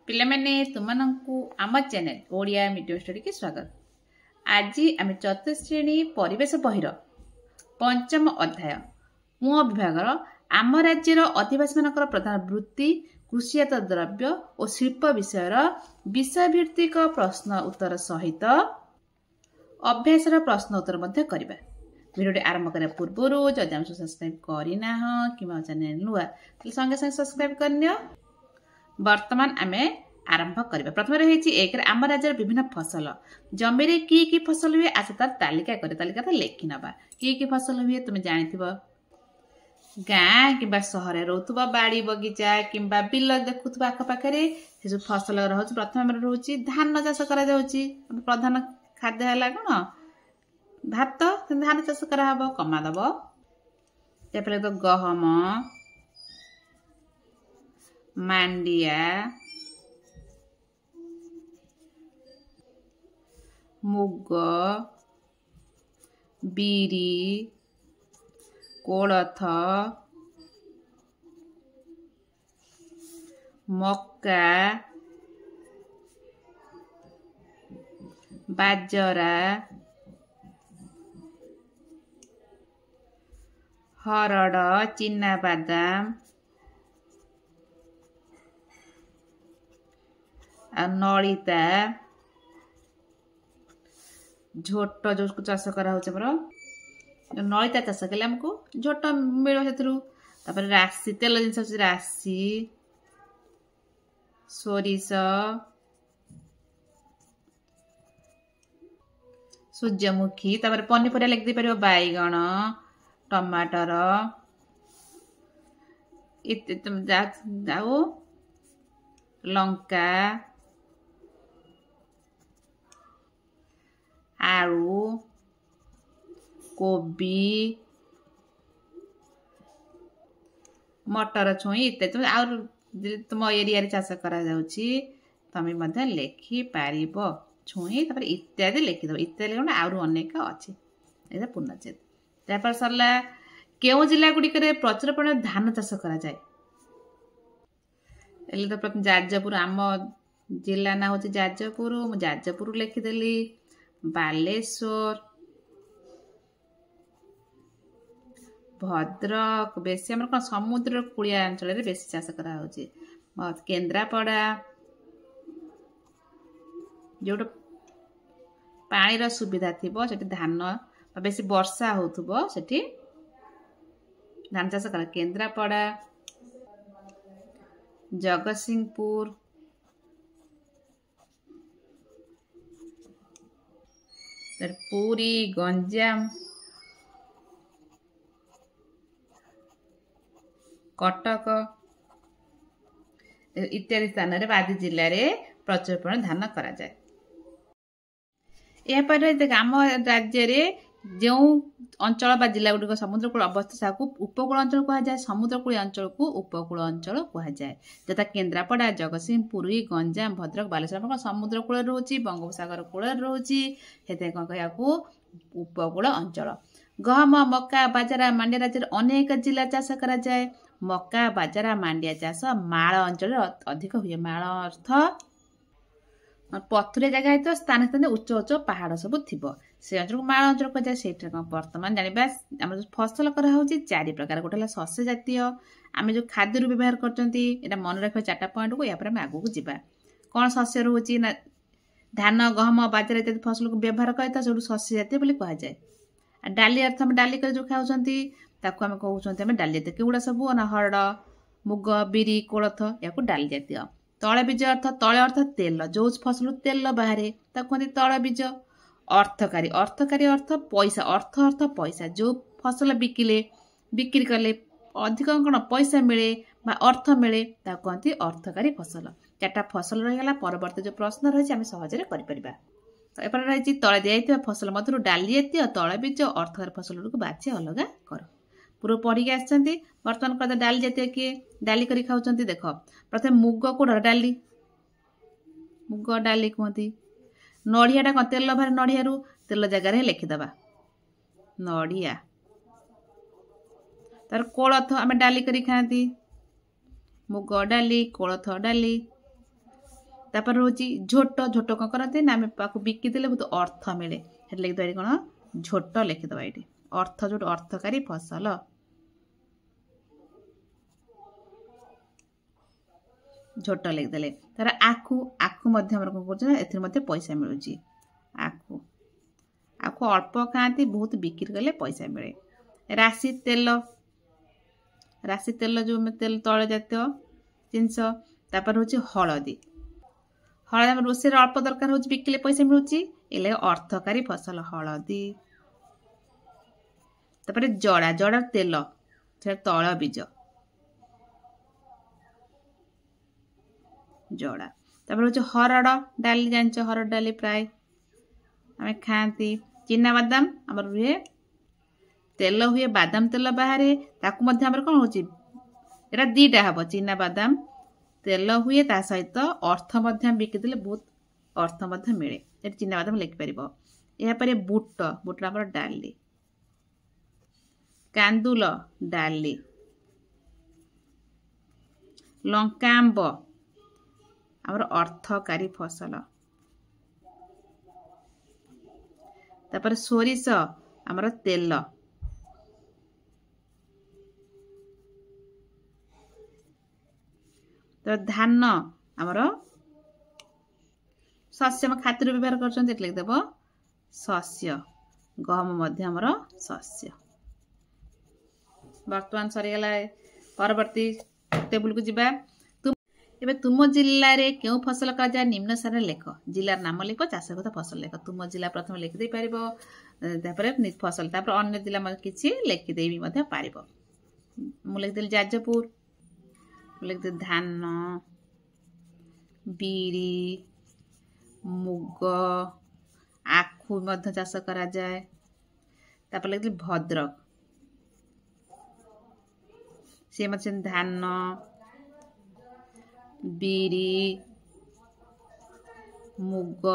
पिलामाने तुमनंकु आम channel Odia medium study के स्वागत। आज आम चतुर्थ श्रेणी परिवेश बहिर पंचम अध्याय मुह विभाग आम राज्यर अधिवासी मानकर प्रधान वृत्ति कृषिजात द्रव्य और शिल्प विषय भित्तिक प्रश्न उत्तर सहित अभ्यास प्रश्न उत्तर मध्य करबा। वीडियो आरंभ करने पूर्व जदि आम सब्सक्राइब करना कि चैनल नुआ संगे संगे सब्सक्राइब करनियो। वर्तमान आमे आरंभ करिबा। प्रथम रही एक आम राज्य विभिन्न फसल जमी रे की फसल हुए आज तार तालिका करे तालिका तो लिखि नबा की फसल हुए तुम जानिथिबो। गाँ कि सहर रोथुबा बाड़ी बगीचा किंबा बिल देखुथुबा आख पाखरे से जो फसल रहउछि प्रथम रहउछि धान चाष करा जाउछि। प्रधान खाद्य हला कोन भात धान चाष करा हबो कमा दबो तेपले तो गहम मांडिया मुग बीरी कोलथ मक्का बाजरा हरड़ चिना बादाम नलिता झोट जो चाष करा नलिता चाष कले आमको झोट मिल से राशि तेल जिनस राशि सोरिष सूर्यमुखी पनीपरिया लिखि दे पार बैगण टमाटर जाओ लंका आलू कोबी मटर छुई इत्यादि आउ तुम एरिया चाष करा जाउछि तमे मध्य लेखि पारिबो छुई इत्यादि लिखिदब इत्यादि कोन आउ अनेक अछि एटा पूर्णच्छेद। तापर सरला केउ जिल्ला गुडी करे प्रचुर परिमाण धान चाष करा जाय एले तो प्रथम जाजपुर आम जिला ना होछि जाजपुर मु जाजपुर लिखिदेली बालेश्वर भद्रक बेसी हमर समुद्र कूलिया अंचल रे बेसी चाष करा होछि। केन्द्रापड़ा जो पानी रो सुविधा थिबो सेठी धान बेसी वर्षा होथुबो सेठी धान चाष करा। केन्द्रापड़ा जगतसिंहपुर पुरी गंजाम कटक इत्यादि स्थान रे आदि जिल्ला रे प्रचुर परिमाण धान करा जाय। एपर आम राज्य रे जो अंचल बा जिला गुड़िक समुद्रकूल अवस्थित उपकूल अंचल कह जाए समुद्रकूल अंचल को उपकूल अंचल कह जाए जता केन्द्रापड़ा जगतसिंह पुरी गंजाम भद्रक बालेश्वर समुद्रकूल रोची बंगोपसागर कूल रोची हेते कौन कह उपकूल अंचल। गहम मक्का बाजरा मांडिया राज्य अनेक जिला चाष करा जाए। मक्का बाजरा मांडिया चाष माଳ अंचल अधिक हुए। माଳ अर्थ पथुरिया जगह है स्थान स्थान उच्च उच्च पहाड़ सब थिबो से अंचल को माळ अंचल कह जाए। वर्तमान जानिबा आम फसल करा होची चारि प्रकार गोटे हला शस्य जातीय आम जो खाद्य रु व्यवहार करचंती एटा मन रखबा चारटा पॉइंट को या पर हम आगु को जिबा। कोन शस्य रहउची ना धान गहम बाजरा इत्यादि फसल को व्यवहार करता सब शस्य जातीय बोली कह जाए। डाली अर्थ हम डाली कर जो खाउचंती ताको हम कहउचंती हम डाली जातीय केउडा सब ना हरड़ मुग बीरी कोलथ याको डाली जातीय। तैलबीज अर्थ तेल जो फसल तेल बाहर कहते तैलबीज। अर्थकारी अर्थकारी अर्थ पैसा अर्थ पैसा जो फसल बिक्री कले अधिक कौन पैसा मिले बा अर्थ मिले कहते अर्थकारी फसल। चार्टा फसल रहीगला परवर्ती जो प्रश्न रही आम सहजरे कर रही तले दिया फसल मध्य डाली जातीय तैलबीज अर्थकारी फसल को बाछी अलग कर पूर्व पढ़ी आसछंती। वर्तमान कहते डाली जातीय किए डाली करी खाउछंती देख प्रथम मुग कोड़ डाली मुग डाली कहती नड़ियाटा कौन तेल बाहर नड़िया तेल जगार लिखिदबा नड़िया तार कोलथ आम डाली करी खाती मुग डाली कोलथ डाली तापर रोची झोट झोट कौन करते ना आम पाक बिकिदेले बहुत अर्थ मिले से लिखिद कौन झोट लिखिद ये अर्थ जो अर्थकारी फसल झोट लिखिदे तार आखु आखु कौन कर पैसा मिलूँ आखु आखु अल्प खाती बहुत बिक्री कले पैसा मिले राशि तेल जो तेल तैल जातीय जिनस तापर हूँ हलदी हलदी रोषे अल्प दरकार हो बिकिले पैसा मिलूँ ये अर्थकारी फसल हलदी तापर जड़ा जड़ा तेल तैल बीज जड़ा तापर हूँ हरड़ डाली जान हरड़ डाली प्राय आम खाती चिना बादाम आमर रुहे तेल हुए बादाम तेल बाहर ताकू कौन हो दीटा हम चिना बादाम तेल हुए ता सहित अर्थ बिकिदेले बहुत अर्थ मिले ये चिना बादाम लिखिपर यापर बुट बुट आम डाली कांदुल डाली लंका आंब आमर अर्थकारी फसल तापर सोरिष आमर तेल तो धान आमर शस्य खातिर व्यवहार कर लिखिदेव शस्य गहम आमर शस्य बर्तमान सरीगला परवर्ती टेबुल को जीवा एबे तुम जिल्ला रे क्यों फसल कर जाए निम्न सार लेख जिलार नाम लिख चाषगत फसल लिख तुम जिला प्रथम लिखिदे पार फसल तापर अन्य जिला किसी लिखिदे पार मु लिखिदेली जाजपुर लिखिदे धान बीरी मुग आखु चाष करा जाए तापर लिखिदेली भद्रक से धान बीरी मुग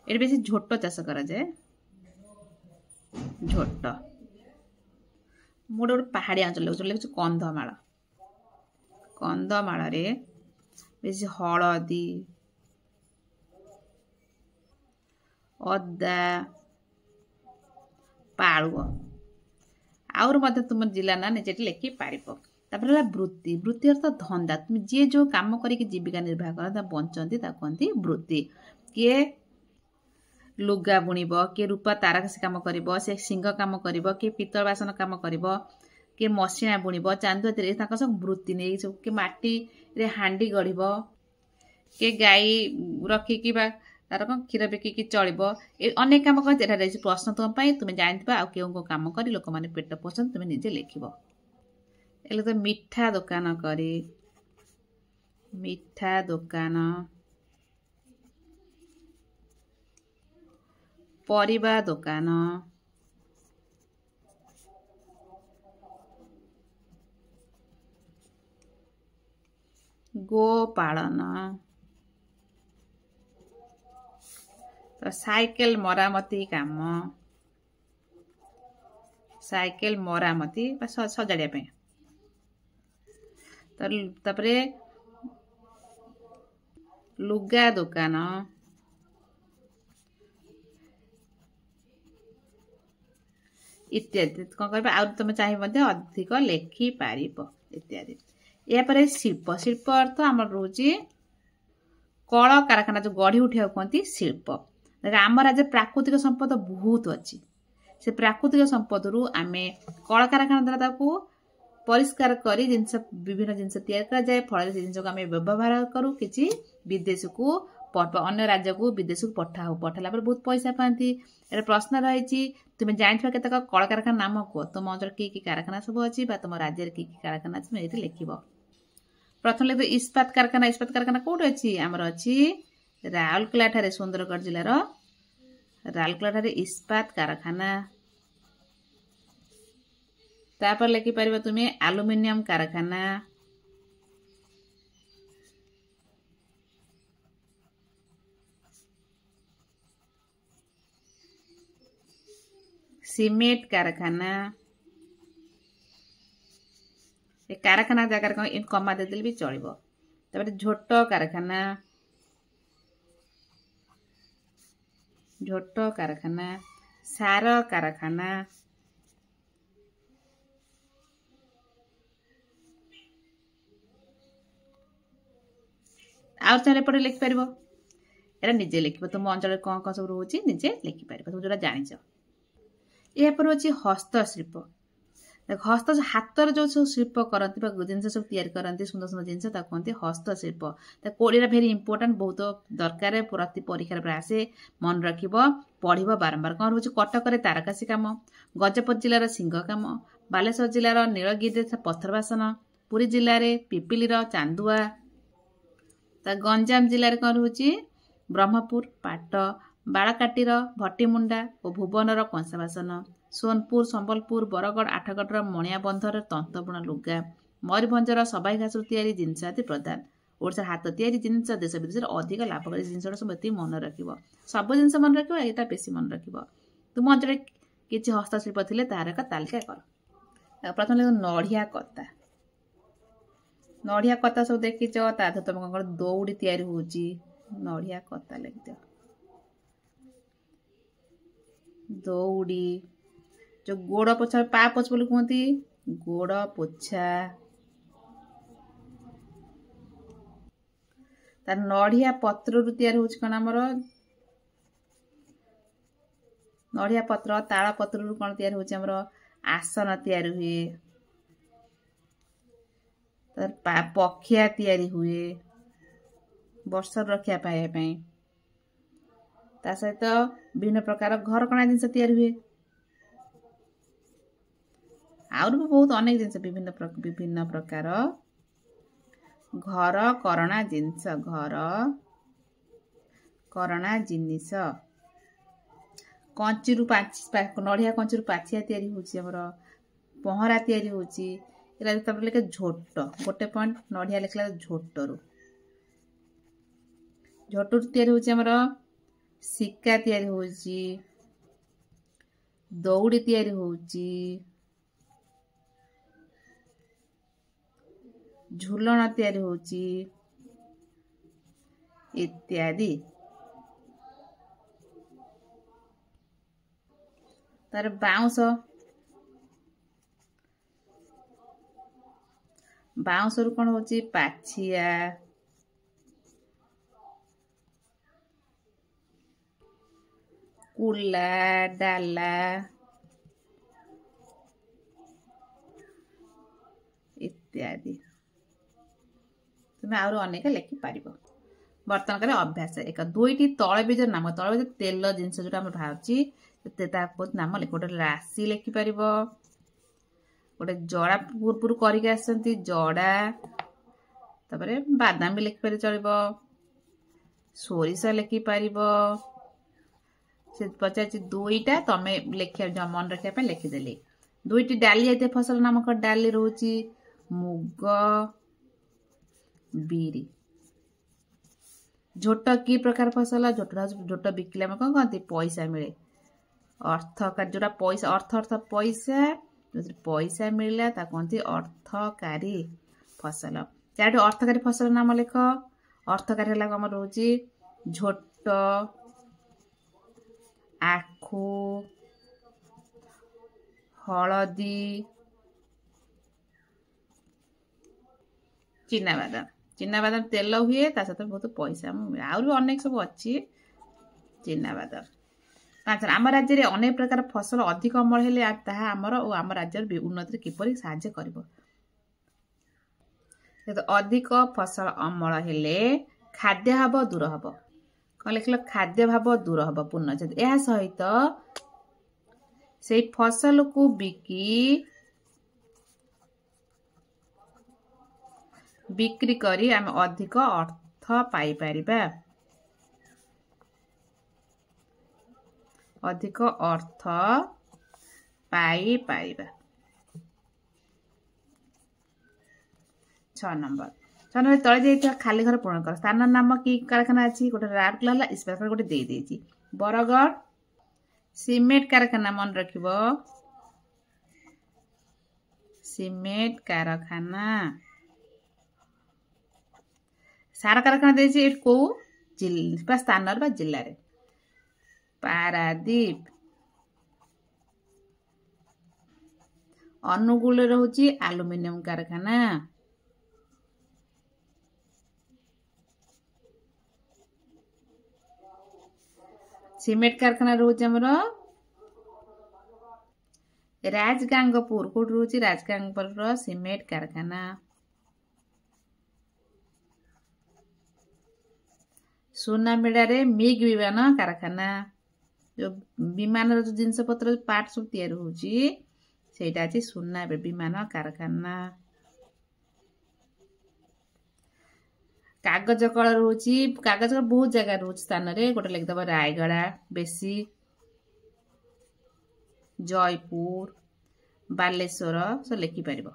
ये बेस झोट चाष करा जाए झोट मोटे गोटे पहाड़िया अंचल लिखुच कंधमाल कंधमाल बेस हलदी अदा पालुआ आउर तुम जिला ना निजे लिखि पार तापर वृत्ति वृत्ति अर्थ धंदा तुम जी जो काम करके जीविका निर्वाह कर बंचती कहती वृत्ति किए लुगा बुणब किए रूपा तारकसी काम कर सिंह काम कर किए पितल बासन काम कर किए मसीना बुणब चांदुआ सब वृत्ति नहीं सब किए माटी रे हांडी गढ़ किए गाई रखिकी तार कौन क्षीर बिकिकी चलो अनेक कम कर प्रश्न तुम तुम्हें जानते आ क्यों कम कर लोक मैंने पेट पोषण तुम्हें निजे लिख तो मिठा दुकान करी मिठा दुकान परिबा दुकान गोपालन तो साइकेल मरामती काम साइकेल मरामती सजाड़िया तापरे लुगा दुकान इत्यादि कौन कर तुम चाहिए अधिक लेखि पार इत्यादि यापर शिल्प शिल्प अर्थ आम रोच कल कारखाना जो गढ़ी उठा कहती शिल्प आम राज्य प्राकृतिक संपद बहुत अच्छी से प्राकृतिक संपद रु आम कल कारखाना द्वारा परिष्कार करी जिनस विभिन्न जिनस तैयार करा जाए फल जिन को आम व्यवहार करूँ कि विदेश को अन्य राज्य को विदेश को पठाला बहुत पैसा पाती यार प्रश्न रही तुम्हें जानते केतक कल कारखाना नाम कह तुम अंचल कि कारखाना सब अच्छी तुम राज्य कि कारखाना अच्छी ये लिख प्रथम लिख इस्पात कारखाना कौट अच्छी आमर अच्छी राउरकेला ठारे सुंदरगढ़ जिलार राउरकेला ठारे इस्पात कारखाना तापर लिखिपर तुम्हें आलुमिनियम कारखाना सीमेंट कारखाना कारखाना जगार कमा देदेले भी चलो झोट कारखाना ଝୋଟ କାରଖାନା, ସାର କାରଖାନା, ଆଉ ଚାହିଁଲେ ଏପଟେ ଲେଖିପାରିବ। ଏଇଟା ନିଜେ ଲେଖିବ, ତୁମ ଅଞ୍ଚଳରେ କ'ଣ କ'ଣ ସବୁ ରହୁଛି ନିଜେ ଲେଖିପାରିବ, ସବୁ ଯେଉଁଟା ଜାଣିଛ। ଏହାପରେ ହେଉଛି ହସ୍ତଶିଳ୍ପ। ଦେଖ ହାତର ଯେଉଁ ସବୁ ଶିଳ୍ପ କରନ୍ତି ବା ଜିନିଷ ସବୁ ତିଆରି କରନ୍ତି, ସୁନ୍ଦର ସୁନ୍ଦର ଜିନିଷ, ତାକୁ କୁହନ୍ତି ହସ୍ତଶିଳ୍ପ। ତାକୁ ଓଡ଼ିଆରେ ଭେରି ଇମ୍ପୋର୍ଟାଣ୍ଟ, ବହୁତ ଦରକାର, ପ୍ରତି ପରୀକ୍ଷାରେ ପୁରା ଆସେ, ମନେ ରଖିବ, ପଢ଼ିବ ବାରମ୍ବାର। କ'ଣ ରହୁଛି? କଟକରେ ତାରକାସୀ କାମ, ଗଜପତି ଜିଲ୍ଲାର ସିଂହ କାମ, ବାଲେଶ୍ୱର ଜିଲ୍ଲାର ନୀଳଗିରିରେ ପଥର ବାସନ, ପୁରୀ ଜିଲ୍ଲାରେ ପିପିଲିର ଚାନ୍ଦୁଆ, ତା ଗଞ୍ଜାମ ଜିଲ୍ଲାରେ କ'ଣ ରହୁଛି? ବ୍ରହ୍ମପୁର ପାଟ, ବାଳକାଟିର ଭଟିମୁଣ୍ଡା ଓ ଭୁବନର କଂସା ବାସନ, ସୋନପୁର, ସମ୍ବଲପୁର, ବରଗଡ଼, ଆଠଗଡ଼ର ମଣିଆବନ୍ଧର ତନ୍ତବୁଣା ଲୁଗା, ମୟୂରଭଞ୍ଜର ସବାଇ ଘାସରୁ ତିଆରି ଜିନିଷ ଆଦି ପ୍ରଦାନ। ଓଡ଼ିଶାର ହାତ ତିଆରି ଜିନିଷ ଦେଶ ବିଦେଶରେ ଅଧିକ ଲାଭକାରୀ ଜିନିଷଟା ସବୁ ଏତିକି ମନେ ରଖିବ। ସବୁ ଜିନିଷ ମନେ ରଖିବ, ଏଇଟା ବେଶୀ ମନେ ରଖିବ। ତୁମ ଅଞ୍ଚଳରେ କିଛି ହସ୍ତଶିଳ୍ପ ଥିଲେ ତାହାର ଏକ ତାଲିକା କର। ପ୍ରଥମେ ଲେଖ ନଡ଼ିଆ କତା। ନଡ଼ିଆ କତା ସବୁ ଦେଖିଛ, ତା ଦେହରେ ତମେ କ'ଣ ଦଉଡ଼ି ତିଆରି ହେଉଛି, ନଡ଼ିଆ କତା ଲେଖିଦିଅ। ଦଉଡ଼ି, ଯେଉଁ ଗୋଡ଼ ପୋଛା, ପା ପୋଛ ବୋଲି କୁହନ୍ତି, ଗୋଡ଼ ପୋଛା। ତାର ନଡ଼ିଆ ପତ୍ରରୁ ତିଆରି ହେଉଛି କ'ଣ? ଆମର ନଡ଼ିଆ ପତ୍ର, ତାଳ ପତ୍ରରୁ କ'ଣ ତିଆରି ହେଉଛି? ଆମର ଆସନ ତିଆରି ହୁଏ। ତାର ପକ୍ଷିଆ ତିଆରି ହୁଏ ବର୍ଷାରୁ ରକ୍ଷା ପାଇବା ପାଇଁ। ତା ସହିତ ବିଭିନ୍ନ ପ୍ରକାର ଘରକଣା ଜିନିଷ ତିଆରି ହୁଏ। ଆହୁରି ବି ବହୁତ ଅନେକ ଜିନିଷ, ବିଭିନ୍ନ ପ୍ରକାର ଘର କରଣା ଜିନିଷ, ଘର କରଣା ଜିନିଷ। କଞ୍ଚିରୁ ନଡ଼ିଆ କଞ୍ଚିରୁ ପାଛିଆ ତିଆରି ହେଉଛି, ଆମର ପହଁରା ତିଆରି ହେଉଛି। ଏଇଟା ତାପରେ ଲେଖେ ଝୋଟ, ଗୋଟେ ପଏଣ୍ଟ ନଡ଼ିଆ ଲେଖିଲା ଝୋଟରୁ। ଝୋଟରୁ ତିଆରି ହେଉଛି ଆମର ଶିକା ତିଆରି ହେଉଛି, ଦଉଡ଼ି ତିଆରି ହେଉଛି, ଝୁଲଣ ତିଆରି ହେଉଛି ଇତ୍ୟାଦି। ତାର ବାଉଁଶରୁ କ'ଣ ହେଉଛି? ପାଛିଆ, କୁଲା, ଡାଲା ଇତ୍ୟାଦି। ତୁମେ ଆହୁରି ଅନେକ ଲେଖିପାରିବ। ବର୍ତ୍ତମାନ କରେ ଅଭ୍ୟାସ 1। 2ଟି ତୈଳବୀଜର ନାମ। ତୈଳବୀଜ ତେଲ ଜିନିଷ ଯେଉଁଟା ଆମର ବାହାରୁଛି, ତାକୁ ନାମ ଲେଖ। ଗୋଟେ ରାଶି ଲେଖିପାରିବ, ଗୋଟେ ଜଡ଼ା ପୂର୍ବରୁ କରିକି ଆସିଛନ୍ତି, ଜଡ଼ା। ତାପରେ ବାଦାମ ବି ଲେଖିପାରିବ, ଚଳିବ। ସୋରିଷ ଲେଖିପାରିବ। ସେ ପଚାରିଛି 2ଟା, ତମେ ଲେଖିବା ମନେ ରଖିବା ପାଇଁ ଲେଖିଦେଲି। 2ଟି ଡାଲି ଜାତୀୟ ଫସଲ ନାମ କ'ଣ? ଡାଲି ରହୁଛି ମୁଗ, ବିରି। ଝୋଟ କି ପ୍ରକାର ଫସଲ? ଝୋଟ ବିକିଲେ ଆମେ କ'ଣ କହନ୍ତି? ପଇସା ମିଳେ। ଯେଉଁଟା ପଇସା, ଅର୍ଥ ପଇସା, ଯେଉଁଥିରେ ପଇସା ମିଳିଲା ତାକୁ କହନ୍ତି ଅର୍ଥକାରୀ ଫସଲ। 4ଟି ଅର୍ଥକାରୀ ଫସଲ ନାମ ଲେଖ। ଅର୍ଥକାରୀ ହେଲା ଆମର ରହୁଛି ଝୋଟ, ଆଖୁ, ହଳଦୀ, ଚିନାବାଦାମ। ଚିନାବାଦାମ ତେଲ ହୁଏ, ତା ସହିତ ବହୁତ ପଇସା ମିଳେ। ଆହୁରି ଅନେକ ସବୁ ଅଛି ଚିନାବାଦାମ। ଆମ ରାଜ୍ୟରେ ଅନେକ ପ୍ରକାର ଫସଲ ଅଧିକ ଅମଳ ହେଲେ ତାହା ଆମର ଓ ଆମ ରାଜ୍ୟର ଉନ୍ନତିରେ କିପରି ସାହାଯ୍ୟ କରିବ? ଅଧିକ ଫସଲ ଅମଳ ହେଲେ ଖାଦ୍ୟାଭାବ ଦୂର ହେବ। କ'ଣ ଲେଖିଲ? ଖାଦ୍ୟାଭାବ ଦୂର ହେବ, ପୂର୍ଣ୍ଣଚ୍ଛେଦ। ଏହା ସହିତ ସେଇ ଫସଲକୁ ବିକ୍ରି କରି ଆମେ ଅଧିକ ଅର୍ଥ ପାଇପାରିବା। ଅଧିକ ଅର୍ଥ ପାଇପାରିବା। 6 ନମ୍ବର। ତଳେ ଦେଇଥିବା ଖାଲି ଘର ପୂରଣ କର। ସ୍ଥାନର ନାମ କି କାରଖାନା ଅଛି? ଗୋଟେ ରାଉରକେଲା ହେଲା, ଇସ୍ପାତ କାରଖାନା ଗୋଟେ ଦେଇଦେଇଛି। ବରଗଡ଼ ସିମେଣ୍ଟ କାରଖାନା, ମନେ ରଖିବ, ସିମେଣ୍ଟ କାରଖାନା। ସାର କାରଖାନା ଦେଇଛି, ଏଠି କୋଉ ସ୍ଥାନରେ ବା ଜିଲ୍ଲାରେ? ପାରାଦୀପ। ଅନୁଗୁଳରେ ରହୁଛି ଆଲୁମିନିୟମ କାରଖାନା। ସିମେଣ୍ଟ କାରଖାନା ରହୁଛି ଆମର ରାଜଗାଙ୍ଗପୁର। କୋଉଠି ରହୁଛି? ରାଜଗାଙ୍ଗପୁରର ସିମେଣ୍ଟ କାରଖାନା। ସୁନାବେଡାରେ ମିଗ ବିମାନ କାରଖାନା। ଯୋଉ ବିମାନର ଯୋଉ ଜିନିଷ ପତ୍ର ପାର୍ଟ ସବୁ ତିଆରି ହଉଛି ସେଇଟା ଅଛି ସୁନାବେଡା ବିମାନ କାରଖାନା। କାଗଜ କଳ ରହୁଛି, କାଗଜ କଳ ବହୁତ ଜାଗା ରହୁଛି ସ୍ଥାନରେ। ଗୋଟେ ଲେଖିଦବ ରାୟଗଡା ବେଶୀ, ଜୟପୁର, ବାଲେଶ୍ୱର ସବୁ ଲେଖିପାରିବ।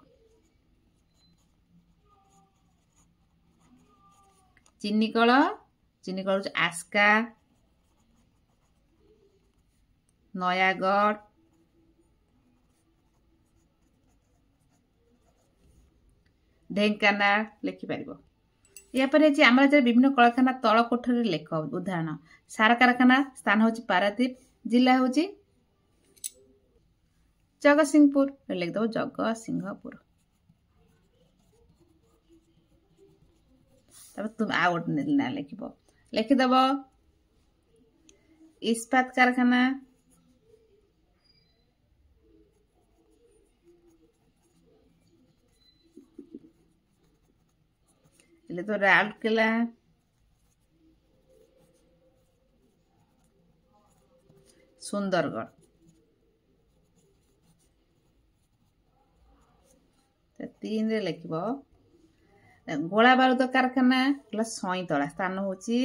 ଚିନିକଳ, ଚିନିକଳ ହଉଛି ଆସ୍କା, ନୟାଗଡ଼, ଢେଙ୍କାନାଳ ଲେଖିପାରିବ। ଏହାପରେ ଅଛି ଆମର ରାଜ୍ୟରେ ବିଭିନ୍ନ କଳକାରଖାନା ତଳ କୋଠରୀରେ ଲେଖ। ଉଦାହରଣ ସାର କାରଖାନା ସ୍ଥାନ ହଉଛି ପାରାଦୀପ, ଜିଲ୍ଲା ହଉଛି ଜଗତସିଂହପୁର। ଲେଖିଦବ ଜଗତସିଂହପୁର। ତାପରେ ତୁମେ ଆଉ ଗୋଟେ ନା ଲେଖିବ, ଲେଖିଦବ ଇସ୍ପାତ କାରଖାନା, ତ ରାଉରକେଲା, ସୁନ୍ଦରଗଡ଼। 3ରେ ଲେଖିବ ଗୋଳା ବାରୁଦ କାରଖାନା ହେଲା ସଇଁତଳା, ସ୍ଥାନ ହଉଛି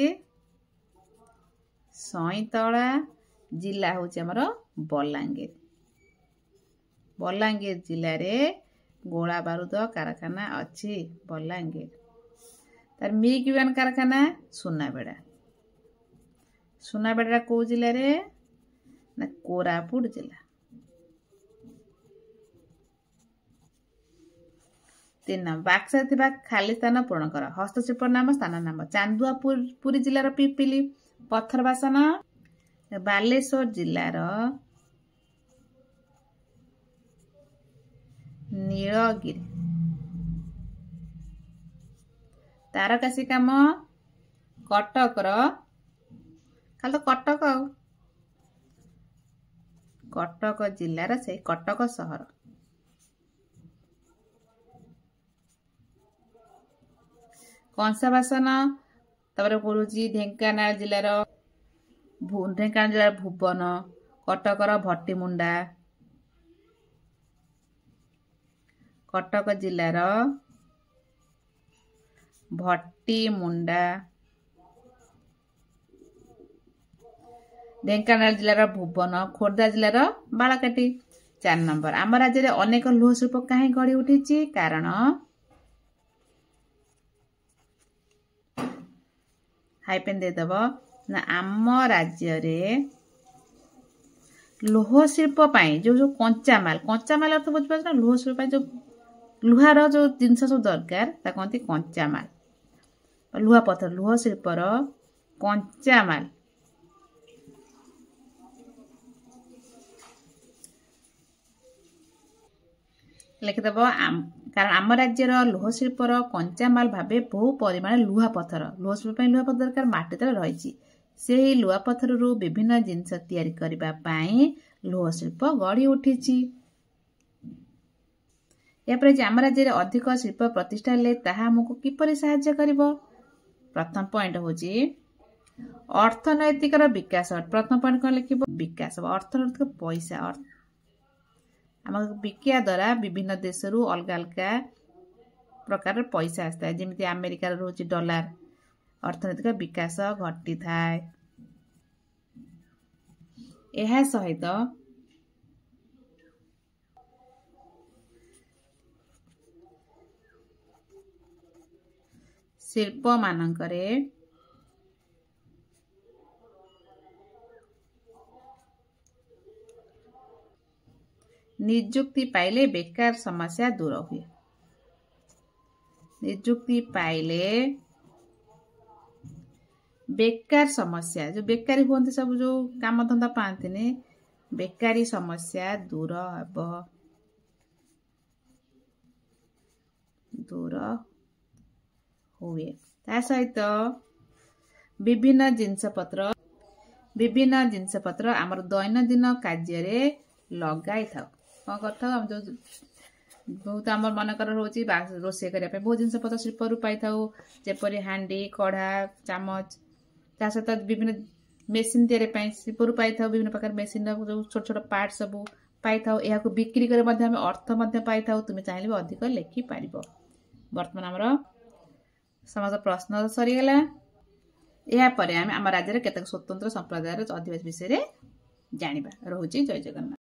ସଇଁତଳା, ଜିଲ୍ଲା ହଉଛି ଆମର ବଲାଙ୍ଗୀର। ବଲାଙ୍ଗୀର ଜିଲ୍ଲାରେ ଗୋଳା ବାରୁଦ କାରଖାନା ଅଛି, ବଲାଙ୍ଗୀର। ତାର ମିଗ ବିମାନ କାରଖାନା ସୁନାବେଡା। ସୁନାବେଡା କୋଉ ଜିଲ୍ଲାରେ? ନା କୋରାପୁଟ ଜିଲ୍ଲା। 3 ବାକ୍ସରେ ଥିବା ଖାଲି ସ୍ଥାନ ପୂରଣ କର। ହସ୍ତଶିଳ୍ପ ନାମ, ସ୍ଥାନ ନାମ। ଚାନ୍ଦୁଆ ପୁରୀ ଜିଲ୍ଲାର ପିପିଲି। ପଥର ବାସନ ବାଲେଶ୍ୱର ଜିଲ୍ଲାର ନୀଳଗିରି। ତାରକାସି କାମ କଟକର, ଖାଲି ତ କଟକ ଆଉ, କଟକ ଜିଲ୍ଲାର ସେଇ କଟକ ସହର। କଂସା ବାସନ ତାପରେ କରୁଛି ଢେଙ୍କାନାଳ ଜିଲ୍ଲାର ଭୁବନ, କଟକର ଭଟିମୁଣ୍ଡା, କଟକ ଜିଲ୍ଲାର ଭଟିମୁଣ୍ଡା, ଢେଙ୍କାନାଳ ଜିଲ୍ଲାର ଭୁବନ, ଖୋର୍ଦ୍ଧା ଜିଲ୍ଲାର ବାଳକାଟି। 4 ନମ୍ବର ଆମ ରାଜ୍ୟରେ ଅନେକ ଲୌହ ଶିଳ୍ପ କାହିଁ ଗଢି ଉଠିଛି? କାରଣ ହାଇପେନ୍ ଦେଇଦବ ନା ଆମ ରାଜ୍ୟରେ ଲୌହ ଶିଳ୍ପ ପାଇଁ ଯୋଉ କଞ୍ଚାମାଲ ଅର୍ଥ ବୁଝିପାରୁଛ ନା? ଲୌହ ଶିଳ୍ପ ପାଇଁ ଯୋଉ ଲୁହାର ଯୋଉ ଜିନିଷ ସବୁ ଦରକାର ତାକୁ କହନ୍ତି କଞ୍ଚାମାଲ। ଲୁହା ପଥର, ଲୌହ ଶିଳ୍ପର କଞ୍ଚାମାଲ ଲେଖିଦବ। କାରଣ ଆମ ରାଜ୍ୟର ଲୌହ ଶିଳ୍ପର କଞ୍ଚାମାଲ ଭାବେ ବହୁ ପରିମାଣରେ ଲୁହା ପଥର, ଲୌହ ଶିଳ୍ପ ପାଇଁ ଲୁହା ପଥର ଦରକାର, ମାଟି ତଳେ ରହିଛି। ସେହି ଲୁହା ପଥରରୁ ବିଭିନ୍ନ ଜିନିଷ ତିଆରି କରିବା ପାଇଁ ଲୌହ ଶିଳ୍ପ ଗଢି ଉଠିଛି। ଏହାପରେ ଆମ ରାଜ୍ୟରେ ଅଧିକ ଶିଳ୍ପ ପ୍ରତିଷ୍ଠା ହେଲେ ତାହା ଆମକୁ କିପରି ସାହାଯ୍ୟ କରିବ? ପ୍ରଥମ ପଏଣ୍ଟ ହଉଛି ଅର୍ଥନୈତିକର ବିକାଶ। ପ୍ରଥମ ପଏଣ୍ଟ କଣ ଲେଖିବ? ବିକାଶ। ଅର୍ଥନୈତିକ ପଇସା, ଆମ ବିକିବା ଦ୍ୱାରା ବିଭିନ୍ନ ଦେଶରୁ ଅଲଗା ଅଲଗା ପ୍ରକାରର ପଇସା ଆସିଥାଏ। ଯେମିତି ଆମେରିକାର ରହୁଛି ଡଲାର। ଅର୍ଥନୈତିକ ବିକାଶ ଘଟିଥାଏ। ଏହା ସହିତ ଶିଳ୍ପ ମାନଙ୍କରେ ନିଯୁକ୍ତି ପାଇଲେ ବେକାର ସମସ୍ୟା ଦୂର ହୁଏ। ନିଯୁକ୍ତି ପାଇଲେ बेकार समस्या जो बेकारी हुअन्ति सब जो काम धंदा पाआन्तिनि बेकारी समस्या दूर हुए। ता सहित विभिन्न जिनिस पत्र आमर दैनन्दिन कार्य लगाई था कौन करता हम जो बहुत आमर मनकर रोचे रोषे करने बहुत जिनिस पत्र शिल्परू पाई जेपरी हांडी कढ़ा चामच ता सहित विभिन्न मेसीन तैयारी शिल्परू पाई विभिन्न प्रकार मेसीन जो छोट छोट पार्ट सब पाई यह बिक्री करे अर्थ पाई तुम्हें चाहिए अधिक लेखि पार। बर्तमान आमर समस्त प्रश्न सरीगला। यापर आम राज्य केतक स्वतंत्र संप्रदायर अधिवास विषय जाना। रोचे जय जगन्नाथ।